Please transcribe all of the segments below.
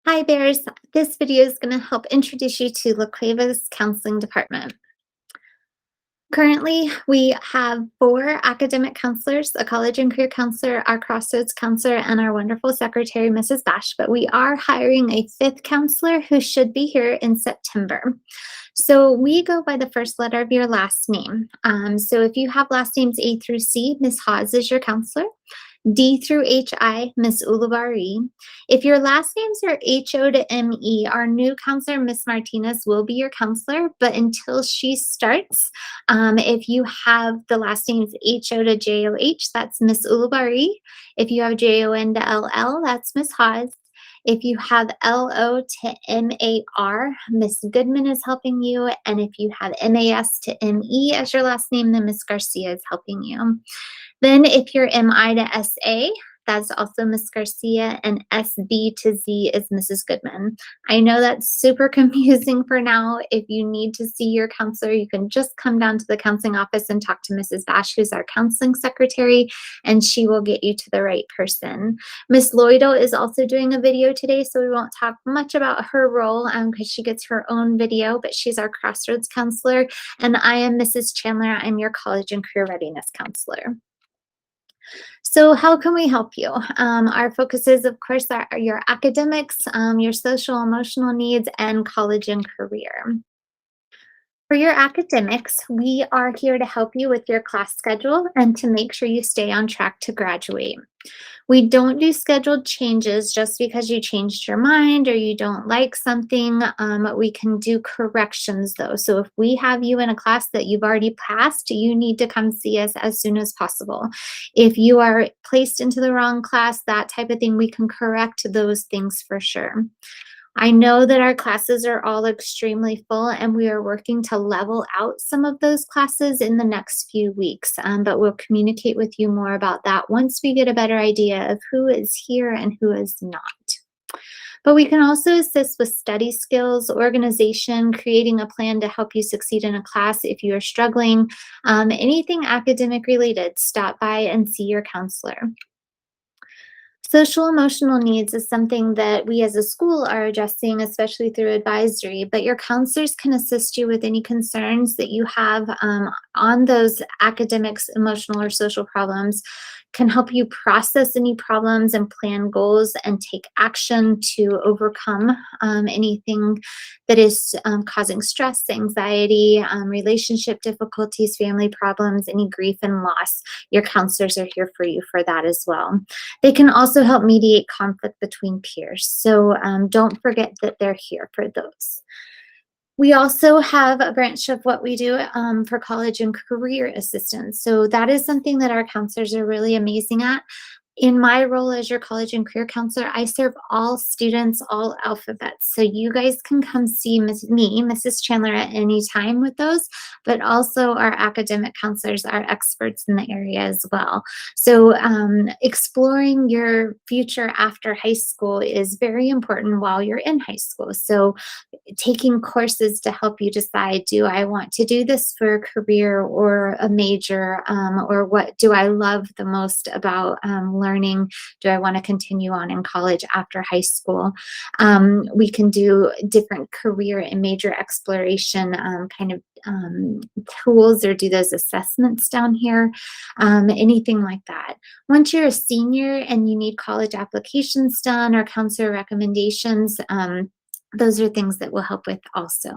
Hi Bears, this video is going to help introduce you to La Cueva's counseling department. Currently, we have 4 academic counselors, a college and career counselor, our Crossroads counselor, and our wonderful secretary, Mrs. Bash, but we are hiring a 5th counselor who should be here in September. So we go by the first letter of your last name. So if you have last names A through C, Ms. Hawes is your counselor. D through HI, Miss Ulibarri. If your last names are HO to ME, our new counselor, Miss Martinez, will be your counselor, but until she starts, if you have the last names HO to JOH, that's Miss Ulibarri. If you have JON to LL, that's Miss Hawes. If you have LO to MAR, Miss Goodman is helping you. And if you have MAS to ME as your last name, then Miss Garcia is helping you. Then if you're MI to SA, that's also Miss Garcia, and SB to Z is Mrs. Goodman. I know that's super confusing for now. If you need to see your counselor, you can just come down to the counseling office and talk to Mrs. Bash, who's our counseling secretary, and she will get you to the right person. Miss Lloydell is also doing a video today, so we won't talk much about her role because she gets her own video, but she's our Crossroads counselor, and I am Mrs. Chandler. I'm your college and career readiness counselor. So how can we help you? Our focuses, of course, are your academics, your social emotional needs, and college and career. For your academics, we are here to help you with your class schedule and to make sure you stay on track to graduate. We don't do scheduled changes just because you changed your mind or you don't like something. We can do corrections though. So if we have you in a class that you've already passed, you need to come see us as soon as possible. If you are placed into the wrong class, that type of thing, we can correct those things for sure. I know that our classes are all extremely full and we are working to level out some of those classes in the next few weeks, but we'll communicate with you more about that once we get a better idea of who is here and who is not. But we can also assist with study skills, organization, creating a plan to help you succeed in a class if you are struggling. Anything academic related, stop by and see your counselor. Social emotional needs is something that we as a school are addressing, especially through advisory, but your counselors can assist you with any concerns that you have on those academics, emotional, or social problems, can help you process any problems and plan goals and take action to overcome anything that is causing stress, anxiety, relationship difficulties, family problems, any grief and loss. Your counselors are here for you for that as well. They can also help mediate conflict between peers. So don't forget that they're here for those. We also have a branch of what we do for college and career assistance. So that is something that our counselors are really amazing at. In my role as your college and career counselor, I serve all students, all alphabets. So you guys can come see me, Mrs. Chandler, at any time with those, but also our academic counselors are experts in the area as well. So exploring your future after high school is very important while you're in high school. So taking courses to help you decide, do I want to do this for a career or a major, or what do I love the most about learning? Do I want to continue on in college after high school? We can do different career and major exploration tools or do those assessments down here, anything like that. Once you're a senior and you need college applications done or counselor recommendations, those are things that we'll help with also.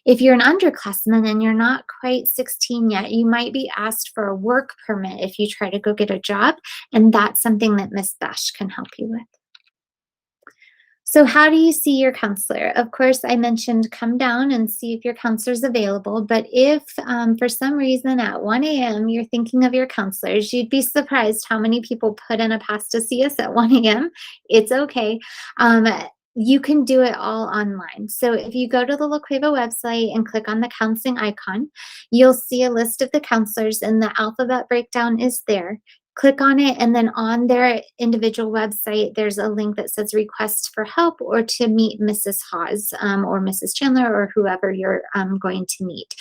If you're an underclassman and you're not quite 16 yet, you might be asked for a work permit if you try to go get a job, and that's something that Miss Bash can help you with. So how do you see your counselor? Of course, I mentioned come down and see if your counselor is available, but if for some reason at 1 a.m. you're thinking of your counselors, you'd be surprised how many people put in a pass to see us at 1 a.m. It's okay. You can do it all online. So if you go to the La Cueva website and click on the counseling icon, you'll see a list of the counselors and the alphabet breakdown is there. Click on it, and then on their individual website, there's a link that says request for help or to meet Mrs. Hawes or Mrs. Chandler or whoever you're going to meet.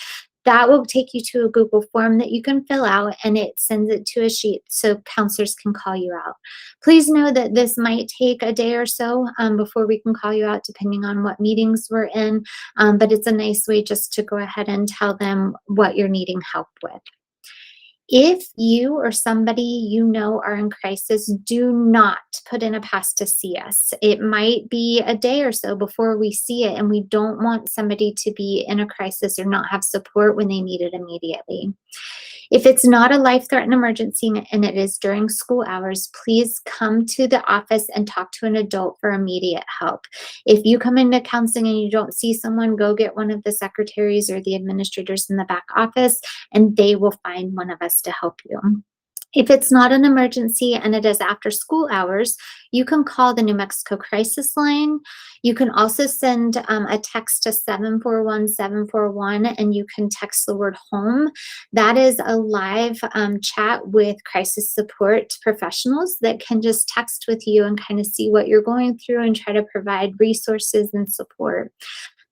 That will take you to a Google form that you can fill out, and it sends it to a sheet so counselors can call you out. Please know that this might take a day or so before we can call you out, depending on what meetings we're in, but it's a nice way just to go ahead and tell them what you're needing help with. If you or somebody you know are in crisis, do not put in a past to see us. It might be a day or so before we see it, and we don't want somebody to be in a crisis or not have support when they need it immediately. If it's not a life-threatening emergency and it is during school hours, please come to the office and talk to an adult for immediate help. If you come into counseling and you don't see someone, go get one of the secretaries or the administrators in the back office, and they will find one of us to help you. If it's not an emergency and it is after school hours, you can call the New Mexico Crisis Line. You can also send a text to 741-741, and you can text the word home. That is a live chat with crisis support professionals that can just text with you and kind of see what you're going through and try to provide resources and support.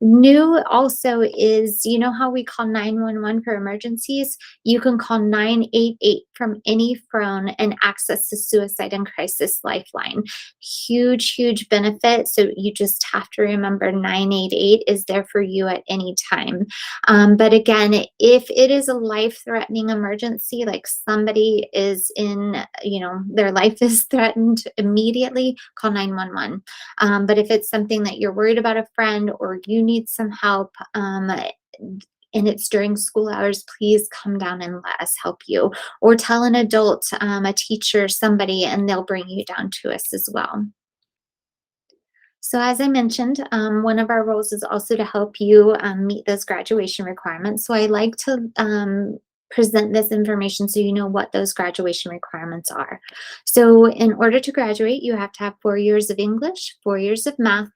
New also is, you know how we call 911 for emergencies? You can call 988 from any phone and access the Suicide and Crisis Lifeline. Huge, huge benefit. So you just have to remember 988 is there for you at any time. But again, if it is a life-threatening emergency, like somebody is in, their life is threatened immediately, call 911. But if it's something that you're worried about a friend or you need some help, and it's during school hours, please come down and let us help you. Or tell an adult, a teacher, somebody, and they'll bring you down to us as well. So as I mentioned, one of our roles is also to help you meet those graduation requirements. So I like to present this information so you know what those graduation requirements are. So in order to graduate, you have to have 4 years of English, 4 years of math,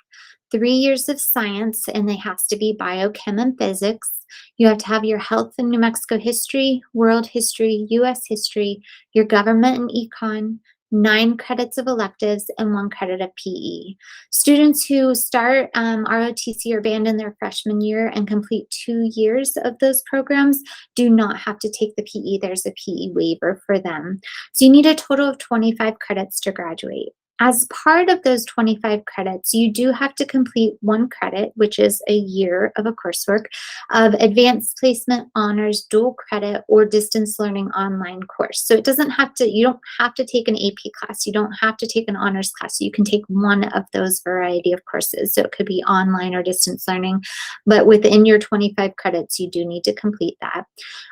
3 years of science, and they has to be biochem and physics. You have to have your health and New Mexico history, world history, US history, your government and econ, 9 credits of electives, and 1 credit of PE. Students who start ROTC or band in their freshman year and complete 2 years of those programs do not have to take the PE. There's a PE waiver for them. So you need a total of 25 credits to graduate. As part of those 25 credits, you do have to complete 1 credit, which is a year of a coursework, of advanced placement, honors, dual credit, or distance learning online course. So it doesn't have to, you don't have to take an AP class. You don't have to take an honors class. You can take one of those variety of courses. So it could be online or distance learning, but within your 25 credits, you do need to complete that.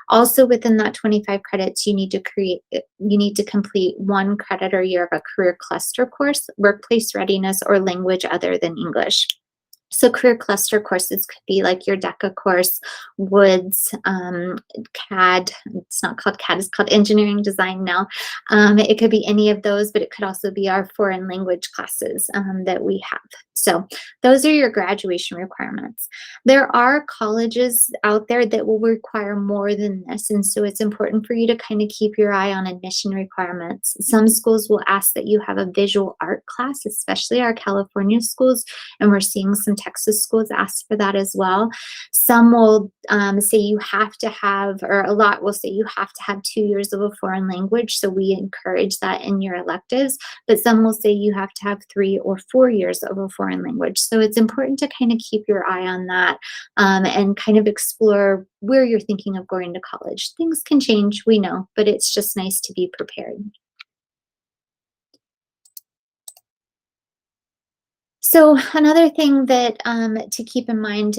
Also within that 25 credits, you need to complete 1 credit or year of a career cluster course, workplace readiness, or language other than English. So career cluster courses could be like your DECA course, Woods, CAD. It's not called CAD, it's called engineering design now. It could be any of those, but it could also be our foreign language classes that we have. So those are your graduation requirements. There are colleges out there that will require more than this, and so it's important for you to kind of keep your eye on admission requirements. Some schools will ask that you have a visual art class, especially our California schools, and we're seeing some Texas schools ask for that as well. Some will say you have to have, or a lot will say you have to have 2 years of a foreign language, so we encourage that in your electives, but some will say you have to have 3 or 4 years of a foreign language. So it's important to kind of keep your eye on that and kind of explore where you're thinking of going to college. Things can change, we know, but it's just nice to be prepared. So another thing that to keep in mind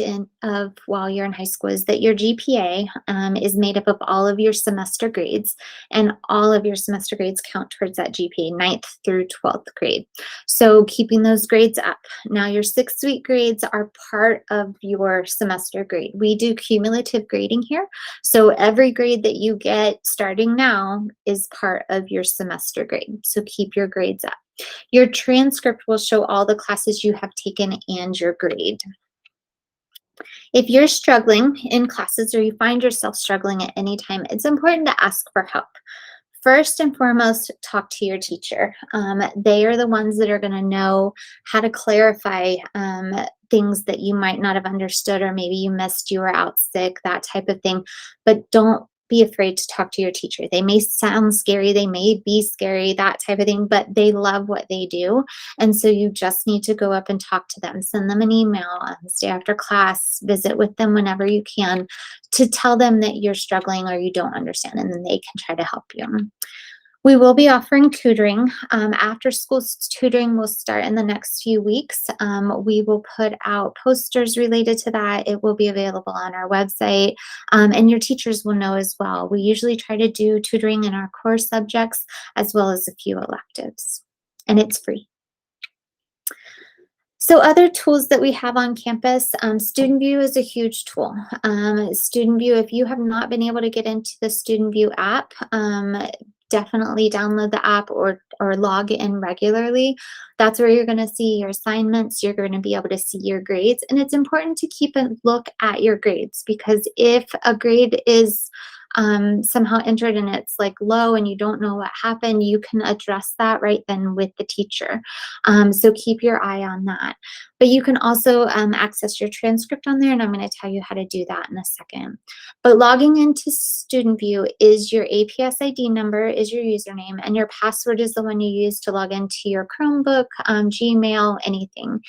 while you're in high school is that your GPA is made up of all of your semester grades, and all of your semester grades count towards that GPA, 9th through 12th grade. So keeping those grades up. Now your 6th week grades are part of your semester grade. We do cumulative grading here. So every grade that you get starting now is part of your semester grade. So keep your grades up. Your transcript will show all the classes you have taken and your grade. If you're struggling in classes or you find yourself struggling at any time, it's important to ask for help. First and foremost, talk to your teacher. They are the ones that are going to know how to clarify things that you might not have understood, or maybe you missed, you were out sick, that type of thing. But don't be afraid to talk to your teacher. They may sound scary, they may be scary, that type of thing, but they love what they do. And so you just need to go up and talk to them, send them an email, stay after class, visit with them whenever you can, to tell them that you're struggling or you don't understand, and then they can try to help you. We will be offering tutoring. After school tutoring will start in the next few weeks. We will put out posters related to that. It will be available on our website, and your teachers will know as well. We usually try to do tutoring in our core subjects as well as a few electives, and it's free. So other tools that we have on campus, Student View is a huge tool. Student View, if you have not been able to get into the Student View app, definitely download the app or log in regularly. That's where you're going to see your assignments. You're going to be able to see your grades. And it's important to keep a look at your grades, because if a grade is somehow entered and it's like low and you don't know what happened, you can address that right then with the teacher. So keep your eye on that. But you can also access your transcript on there, and I'm going to tell you how to do that in a second. But logging into Student View is your APS ID number, is your username, and your password is the one you use to log into your Chromebook, Gmail, anything.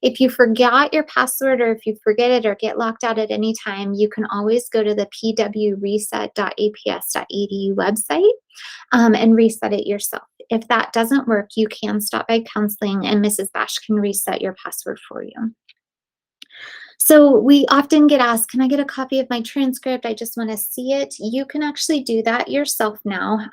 If you forgot your password, or if you forget it or get locked out at any time, you can always go to the pwreset.aps.edu website and reset it yourself. If that doesn't work, you can stop by counseling and Mrs. Bash can reset your password for you. So we often get asked, can I get a copy of my transcript? I just want to see it. You can actually do that yourself now.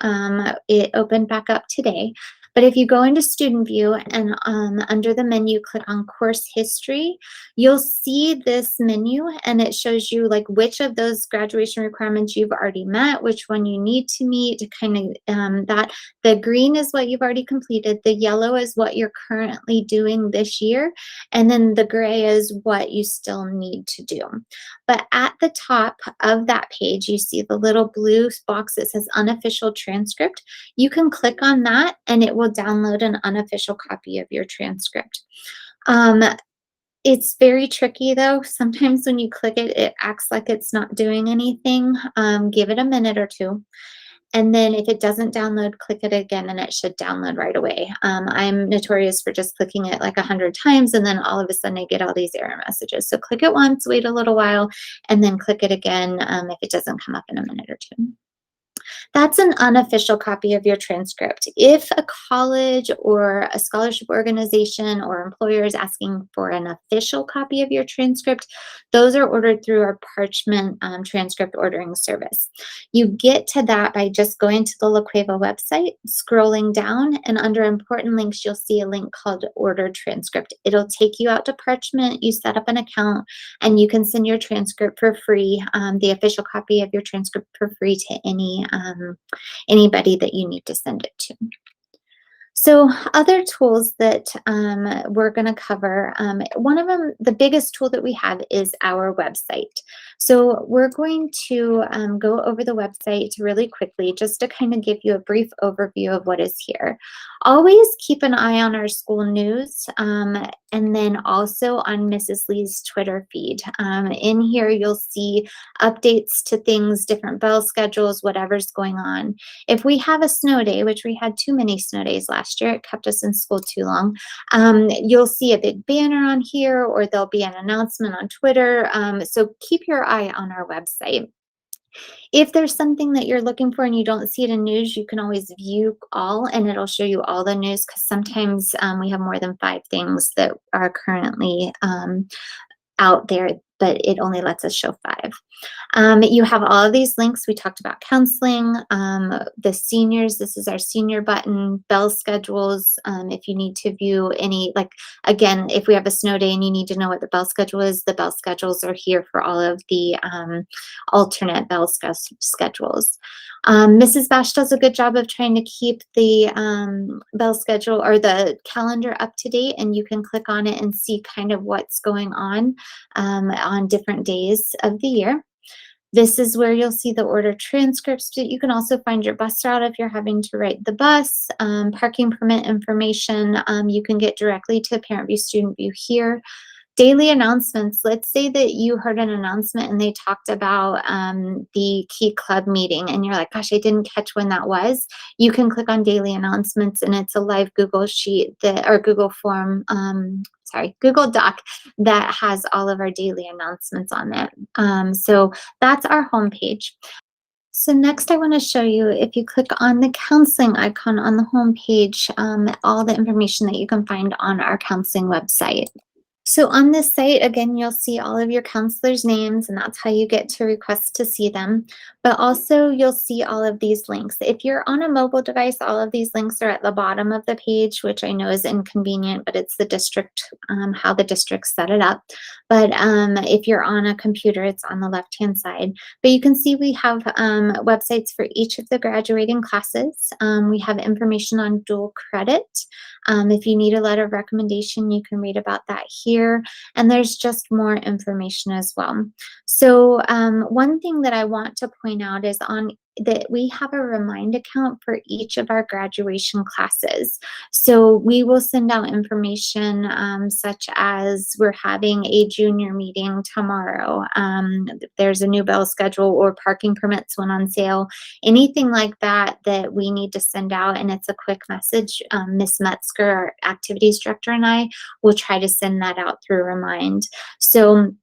It opened back up today. But if you go into Student View and under the menu, click on Course History, you'll see this menu, and it shows you like which of those graduation requirements you've already met, which one you need to meet, kind of that. The green is what you've already completed, the yellow is what you're currently doing this year, and then the gray is what you still need to do. But at the top of that page, you see the little blue box that says Unofficial Transcript. You can click on that and it will download an unofficial copy of your transcript. It's very tricky though. Sometimes when you click it, it acts like it's not doing anything. Give it a minute or two. And then if it doesn't download, click it again and it should download right away. I'm notorious for just clicking it like 100 times and then all of a sudden I get all these error messages. So click it once, wait a little while, and then click it again if it doesn't come up in a minute or two. That's an unofficial copy of your transcript. If a college or a scholarship organization or employer is asking for an official copy of your transcript, those are ordered through our Parchment transcript ordering service. You get to that by just going to the LaQueva website, scrolling down, and under important links, you'll see a link called Order Transcript. It'll take you out to Parchment. You set up an account, and you can send your transcript for free, the official copy of your transcript for free to anybody that you need to send it to. So other tools that we're going to cover, one of them, the biggest tool that we have is our website. So we're going to go over the website really quickly just to kind of give you a brief overview of what is here. Always keep an eye on our school news and then also on Mrs. Lee's Twitter feed. In here, you'll see updates to things, different bell schedules, whatever's going on. If we have a snow day, which we had too many snow days last year, it kept us in school too long, you'll see a big banner on here, or there'll be an announcement on Twitter. So keep your eye on our website. If there's something that you're looking for and you don't see it in news, you can always view all and it'll show you all the news, because sometimes we have more than 5 things that are currently out there, but it only lets us show 5. You have all of these links. We talked about counseling, the seniors, this is our senior button, bell schedules. If you need to view any, like, again, if we have a snow day and you need to know what the bell schedule is, the bell schedules are here for all of the alternate bell schedules. Mrs. Bash does a good job of trying to keep the bell schedule or the calendar up to date, and you can click on it and see kind of what's going on different days of the year. This is where you'll see the order transcripts, but you can also find your bus route if you're having to write the bus, parking permit information. You can get directly to Parent View, Student View here. Daily announcements. Let's say that you heard an announcement and they talked about the Key Club meeting and you're like, gosh, I didn't catch when that was. You can click on daily announcements and it's a live Google sheet that, or Google form, Google Doc that has all of our daily announcements on it. So that's our homepage. So next I want to show you, if you click on the counseling icon on the homepage, all the information that you can find on our counseling website. So on this site, again, you'll see all of your counselors' names, and that's how you get to request to see them. But also you'll see all of these links. If you're on a mobile device, all of these links are at the bottom of the page, which I know is inconvenient, but it's the district, how the district set it up. But if you're on a computer, it's on the left-hand side. But you can see we have websites for each of the graduating classes. We have information on dual credit. If you need a letter of recommendation, you can read about that here. And there's just more information as well. So one thing that I want to point out is that we have a Remind account for each of our graduation classes. So we will send out information such as we're having a junior meeting tomorrow. There's a new bell schedule or parking permits went on sale, anything like that that we need to send out. And it's a quick message. Miss Metzger, our activities director, and I will try to send that out through Remind. So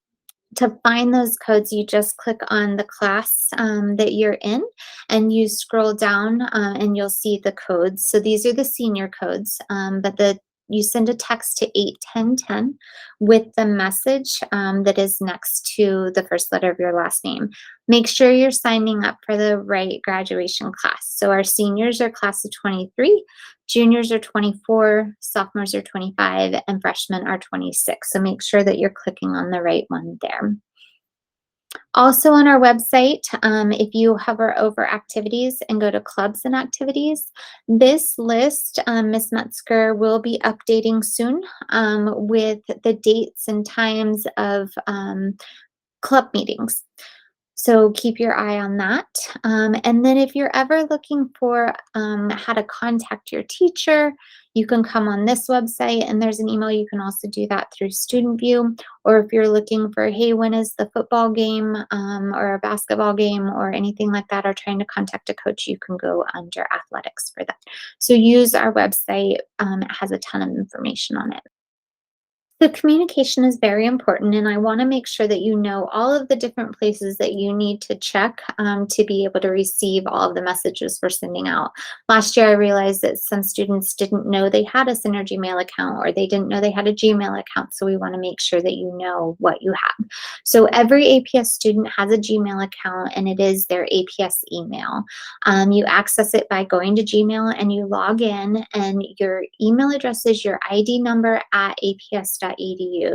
to find those codes, you just click on the class that you're in and you scroll down and you'll see the codes. So these are the senior codes, but you send a text to 81010 with the message that is next to the first letter of your last name. Make sure you're signing up for the right graduation class. So our seniors are class of 23, juniors are 24, sophomores are 25, and freshmen are 26. So make sure that you're clicking on the right one there. Also on our website, if you hover over activities and go to clubs and activities, this list, Ms. Metzger will be updating soon with the dates and times of club meetings. So keep your eye on that. And then if you're ever looking for how to contact your teacher, you can come on this website and there's an email. You can also do that through Student View. Or if you're looking for, hey, when is the football game or a basketball game or anything like that, or trying to contact a coach, you can go under athletics for that. So use our website. It has a ton of information on it. The communication is very important, and I want to make sure that you know all of the different places that you need to check to be able to receive all of the messages we're sending out. Last year, I realized that some students didn't know they had a Synergy Mail account or they didn't know they had a Gmail account, so we want to make sure that you know what you have. So every APS student has a Gmail account, and it is their APS email. You access it by going to Gmail and you log in, and your email address is your ID number at aps.edu.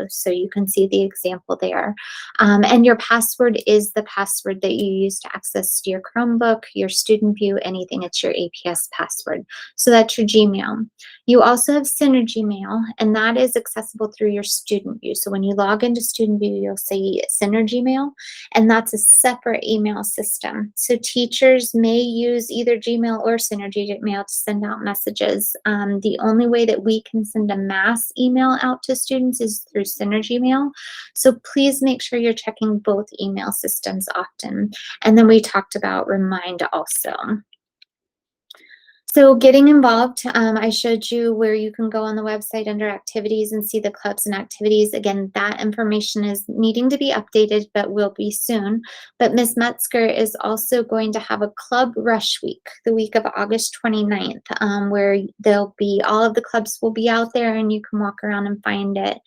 So you can see the example there. And your password is the password that you use to access your Chromebook, your Student View, anything. It's your APS password. So that's your Gmail. You also have Synergy Mail, and that is accessible through your Student View. So when you log into Student View, you'll see Synergy Mail, and that's a separate email system. So teachers may use either Gmail or Synergy Mail to send out messages. The only way that we can send a mass email out to students is through Synergy Mail. So please make sure you're checking both email systems often. And then we talked about Remind also. So getting involved, I showed you where you can go on the website under activities and see the clubs and activities. Again, that information is needing to be updated, but will be soon. But Ms. Metzger is also going to have a Club Rush Week, the week of August 29th, where there'll be, all of the clubs will be out there and you can walk around and find it.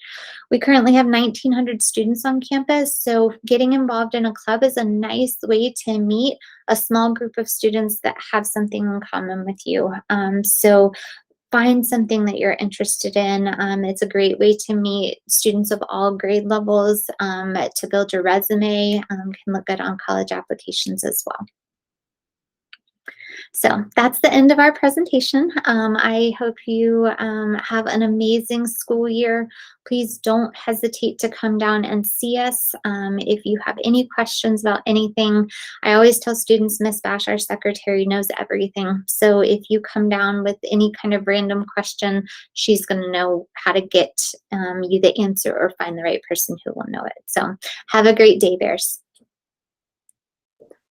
We currently have 1,900 students on campus, so getting involved in a club is a nice way to meet a small group of students that have something in common with you. So find something that you're interested in. It's a great way to meet students of all grade levels, to build your resume, can look good on college applications as well. So that's the end of our presentation. I hope you have an amazing school year. Please don't hesitate to come down and see us. If you have any questions about anything, I always tell students Miss Bash, our secretary, knows everything. So if you come down with any kind of random question, she's going to know how to get you the answer or find the right person who will know it. So have a great day, Bears.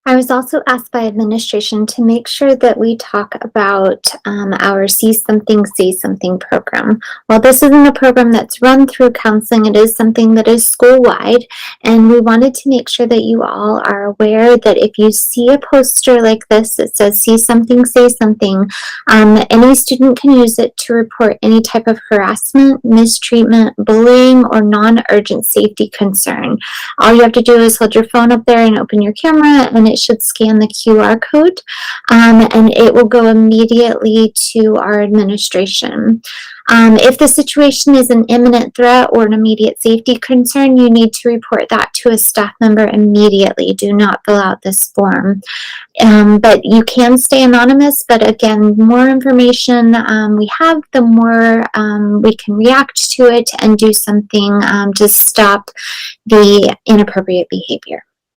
I was also asked by administration to make sure that we talk about our See Something, Say Something program. While this isn't a program that's run through counseling, it is something that is school-wide, and we wanted to make sure that you all are aware that if you see a poster like this that says See Something, Say Something, any student can use it to report any type of harassment, mistreatment, bullying, or non-urgent safety concern. All you have to do is hold your phone up there and open your camera, and it should scan the QR code, and it will go immediately to our administration. If the situation is an imminent threat or an immediate safety concern, you need to report that to a staff member immediately. Do not fill out this form. But you can stay anonymous, but again, more information we have, the more we can react to it and do something to stop the inappropriate behavior.